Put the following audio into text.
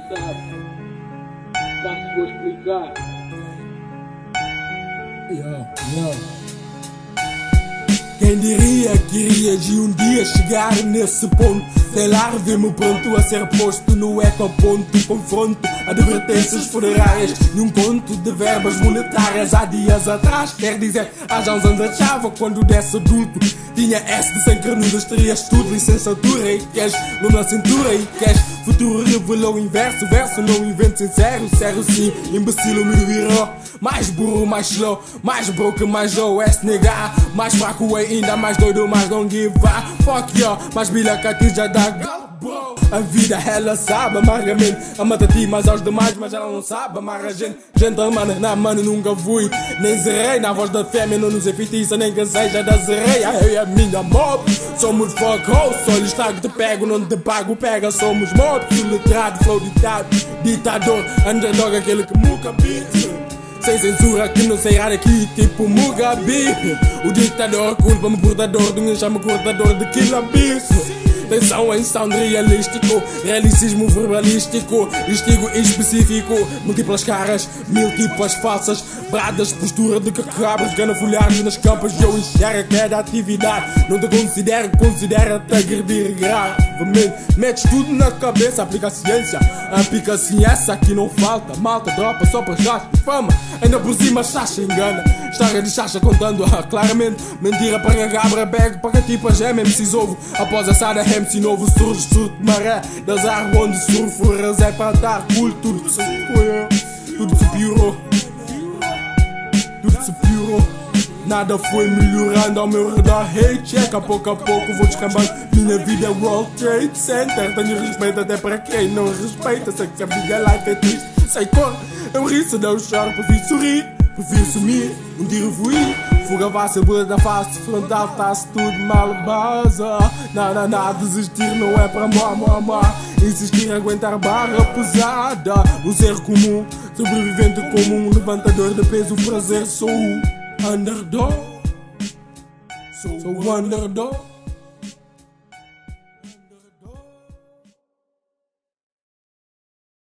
sabe. Passo vou explicar. Quem diria que iria de um dia chegar nesse ponto? Sei lá, ver-me pronto a ser posto no ecoponto. Confronto advertências funerárias num conto de verbas monetárias. Há dias atrás, quer dizer, há já uns anos achava quando desse adulto tinha S de 100 carnudas, terias tudo, licenciatura e queres no na cintura e queres futuro revelou o inverso, verso não invento sincero, sério sim, imbecil me virou. Mais burro, mais slow, mais broke, mais low, negar, mais fraco ainda, mais doido, mais don't give a fuck yo, mais bilha que aqui já dá bro. A vida ela sabe amargamente, ama-te mas aos demais, mas ela não sabe, amarra a gente. Gentleman, na mano nunca fui, nem zerei, na voz da fêmea não nos é feitiça, nem que seja da sereia. Eu e a minha mob, somos fuck hoes, só lhes trago, te pego, não te pago, pega, somos mob, iletrado, flow ditador, underdog, aquele que nunca beat. Sem censura que não sairá daqui, tipo Mugabe. O ditador culpa-me por dor, ninguém chama cortador de quilabiço. Tensão em sound realístico, realicismo verbalístico, estigo específico, múltiplas caras, mil tipas falsas, bradas, postura de cacabras, ganafolhados nas campas, eu enxergo cada atividade, não te considero, considera-te agredir gravemente, metes tudo na cabeça, aplica a ciência que não falta, malta, dropa só para já fama, ainda por cima chacha engana, história de chacha contando claramente, mentira para gabra, bag, para tipas, MC ovo, após a sada MC novo surge, surto de maré das águas onde surfo, é para dar cool, tudo se piorou, tudo se piorou, nada foi melhorando ao meu redor, hey check, a pouco vou descambando, minha vida é World Trade Center, tenho respeito até para quem não respeita, sei que a vida life é triste, sei cor, eu ri se não choro, prefiro sorrir, prefiro sumir, um dia eu fui. Fuga fácil, da face, frontal, tá-se tudo mal baza. Não, desistir não é pra moi. Insistir, aguentar barra pesada. O ser comum, sobrevivente comum, levantador de peso, prazer, sou o underdog. Sou o underdog.